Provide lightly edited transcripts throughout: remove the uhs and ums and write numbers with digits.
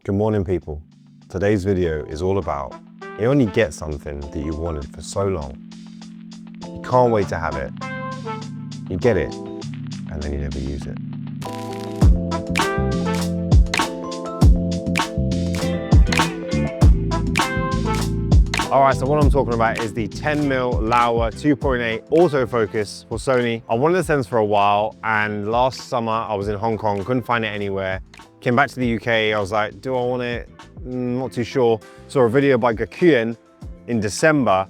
Good morning, people. Today's video is all about you only get something that you wanted for so long. You can't wait to have it. You get it, and then you never use it. All right, so what I'm talking about is the 10mm Laowa 2.8 autofocus for Sony. I wanted this lens for a while, and last summer I was in Hong Kong, couldn't find it anywhere. Came back to the UK, I was like, do I want it? Not too sure. Saw a video by Gareth in December,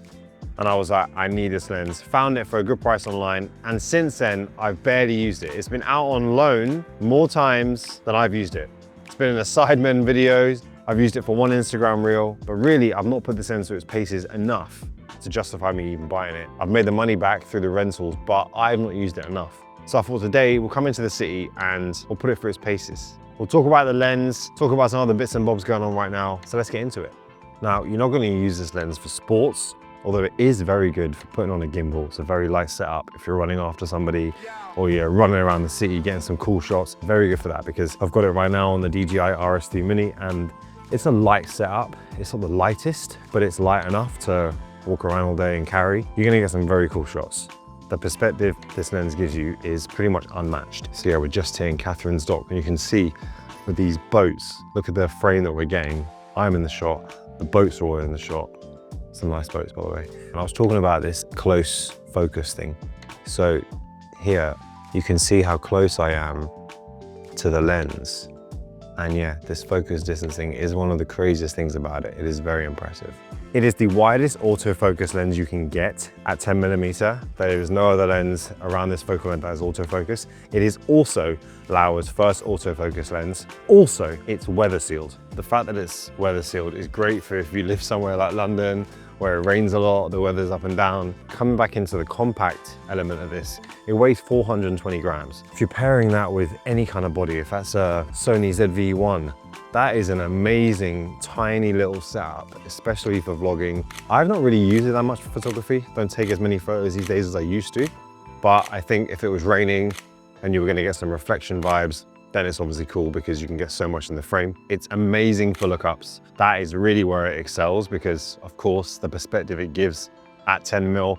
and I was like, I need this lens. Found it for a good price online, and since then, I've barely used it. It's been out on loan more times than I've used it. It's been in the Sidemen videos. I've used it for one Instagram reel, but really I've not put this lens through its paces enough to justify me even buying it. I've made the money back through the rentals, but I've not used it enough. So I thought today we'll come into the city and we'll put it through its paces. We'll talk about the lens, talk about some other bits and bobs going on right now. So let's get into it. Now, you're not going to use this lens for sports, although it is very good for putting on a gimbal. It's a very light setup if you're running after somebody or you're running around the city getting some cool shots. Very good for that because I've got it right now on the DJi RS3 Mini, and it's a light setup. It's not the lightest, but it's light enough to walk around all day and carry. You're gonna get some very cool shots. The perspective this lens gives you is pretty much unmatched. So yeah, we're just here in Catherine's Dock, and you can see with these boats, look at the frame that we're getting. I'm in the shot, the boats are all in the shot. Some nice boats, by the way. And I was talking about this close focus thing. So here, you can see how close I am to the lens. And yeah, this focus distancing is one of the craziest things about it. It is very impressive. It is the widest autofocus lens you can get at 10mm. There is no other lens around this focal length that has autofocus. It is also Laowa's first autofocus lens. Also, it's weather sealed. The fact that it's weather sealed is great for if you live somewhere like London, where it rains a lot, the weather's up and down. Coming back into the compact element of this, it weighs 420 grams. If you're pairing that with any kind of body, if that's a Sony ZV-1, that is an amazing, tiny little setup, especially for vlogging. I've not really used it that much for photography. Don't take as many photos these days as I used to. But I think if it was raining and you were gonna get some reflection vibes, then it's obviously cool because you can get so much in the frame. It's amazing for lookups. That is really where it excels because, of course, the perspective it gives at 10mm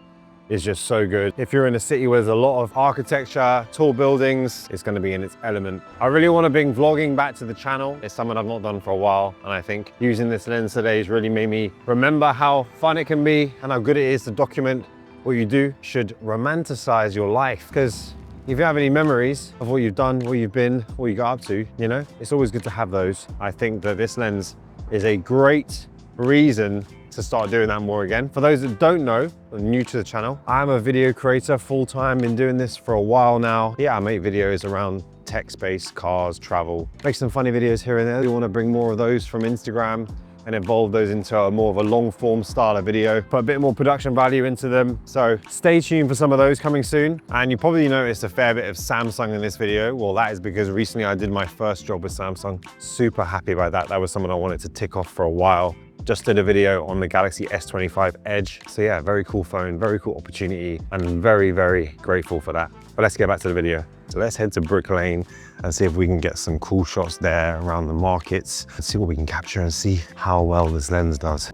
is just so good. If you're in a city where there's a lot of architecture, tall buildings, it's gonna be in its element. I really wanna bring vlogging back to the channel. It's something I've not done for a while, and I think using this lens today has really made me remember how fun it can be and how good it is to document what you do. Should romanticize your life, because if you have any memories of what you've done, where you've been, what you got up to, you know, it's always good to have those. I think that this lens is a great reason to start doing that more again. For those that don't know, are new to the channel, I'm a video creator full-time, been doing this for a while now. Yeah, I make videos around tech space, cars, travel, make some funny videos here and there. We want to bring more of those from Instagram and evolve those into a more of a long form style of video, put a bit more production value into them. So stay tuned for some of those coming soon. And you probably noticed a fair bit of Samsung in this video. Well, that is because recently I did my first job with Samsung. Super happy about that. That was something I wanted to tick off for a while. Just did a video on the Galaxy S25 Edge. So yeah, very cool phone, very cool opportunity, and very, very grateful for that. But let's get back to the video. So let's head to Brick Lane and see if we can get some cool shots there around the markets and see what we can capture and see how well this lens does.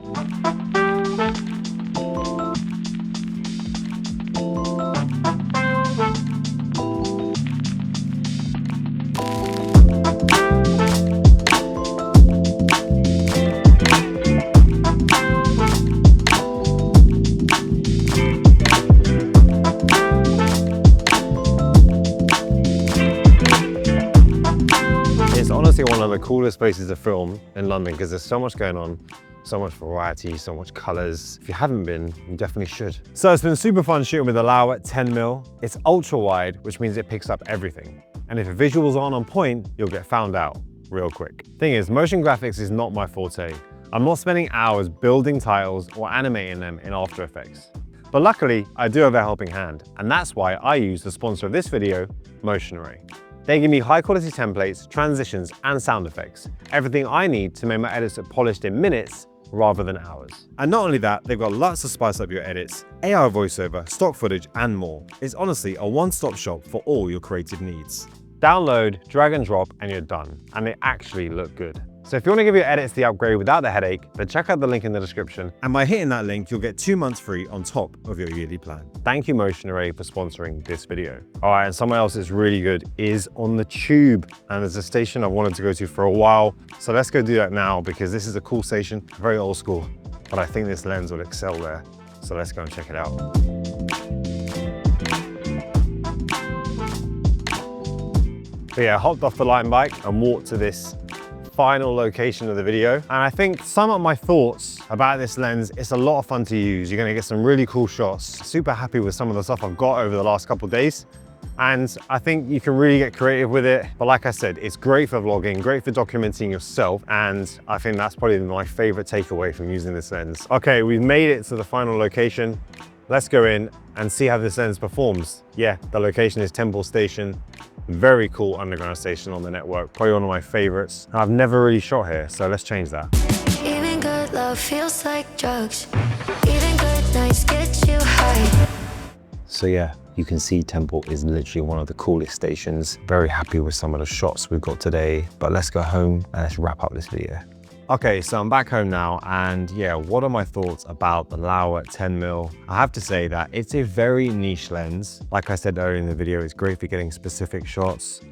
One of the coolest places to film in London because there's so much going on, so much variety, so much colors. If you haven't been, you definitely should. So it's been super fun shooting with the Laowa at 10mm. It's ultra wide, which means it picks up everything. And if the visuals aren't on point, you'll get found out real quick. Thing is, motion graphics is not my forte. I'm not spending hours building tiles or animating them in After Effects. But luckily, I do have a helping hand. And that's why I use the sponsor of this video, Motion Array. They give me high quality templates, transitions, and sound effects. Everything I need to make my edits look polished in minutes rather than hours. And not only that, they've got lots to spice up your edits, AI voiceover, stock footage, and more. It's honestly a one-stop shop for all your creative needs. Download, drag and drop, and you're done. And they actually look good. So if you want to give your edits the upgrade without the headache, then check out the link in the description. And by hitting that link, you'll get 2 months free on top of your yearly plan. Thank you, Motion Array, for sponsoring this video. All right, and somewhere else that's really good is on the Tube. And there's a station I've wanted to go to for a while. So let's go do that now because this is a cool station, very old school, but I think this lens will excel there. So let's go and check it out. But yeah, I hopped off the Line bike and walked to this final location of the video. And I think to sum up my thoughts about this lens, it's a lot of fun to use. You're gonna get some really cool shots. Super happy with some of the stuff I've got over the last couple of days. And I think you can really get creative with it. But like I said, it's great for vlogging, great for documenting yourself. And I think that's probably my favorite takeaway from using this lens. Okay, we've made it to the final location. Let's go in and see how this lens performs. Yeah, the location is Temple Station. Very cool underground station on the network. Probably one of my favorites. I've never really shot here, so let's change that. Even good love feels like drugs. Even good nights get you high. So yeah, you can see Temple is literally one of the coolest stations. Very happy with some of the shots we've got today, but let's go home and let's wrap up this video. Okay, so I'm back home now, and yeah, what are my thoughts about the Laowa 10mm? I have to say that it's a very niche lens. Like I said earlier in the video, it's great for getting specific shots.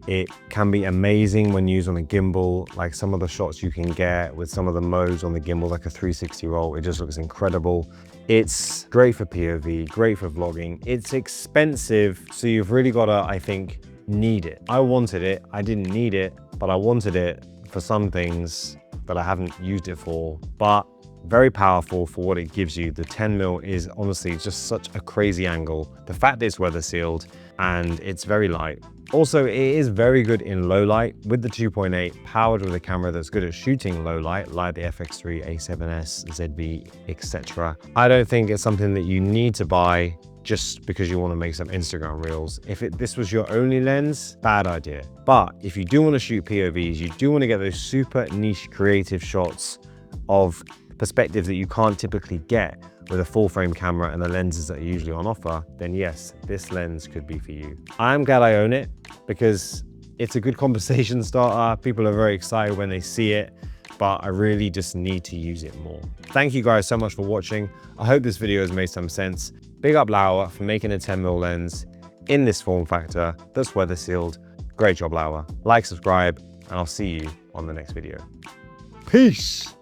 It can be amazing when used on a gimbal, like some of the shots you can get with some of the modes on the gimbal, like a 360 roll, it just looks incredible. It's great for POV, great for vlogging. It's expensive, so you've really gotta, I think, need it. I wanted it, I didn't need it, but I wanted it for some things that I haven't used it for, but very powerful for what it gives you. The 10mm is honestly just such a crazy angle. The fact that it's weather sealed and it's very light. Also, it is very good in low light with the 2.8, powered with a camera that's good at shooting low light, like the FX3, A7S, ZV, etc. I don't think it's something that you need to buy just because you want to make some Instagram reels. If this was your only lens, bad idea. But if you do want to shoot POVs, you do want to get those super niche creative shots of perspectives that you can't typically get with a full frame camera and the lenses that are usually on offer, then yes, this lens could be for you. I'm glad I own it because it's a good conversation starter. People are very excited when they see it, but I really just need to use it more. Thank you guys so much for watching. I hope this video has made some sense. Big up Laowa for making a 10mm lens in this form factor that's weather sealed. Great job, Laowa. Like, subscribe, and I'll see you on the next video. Peace.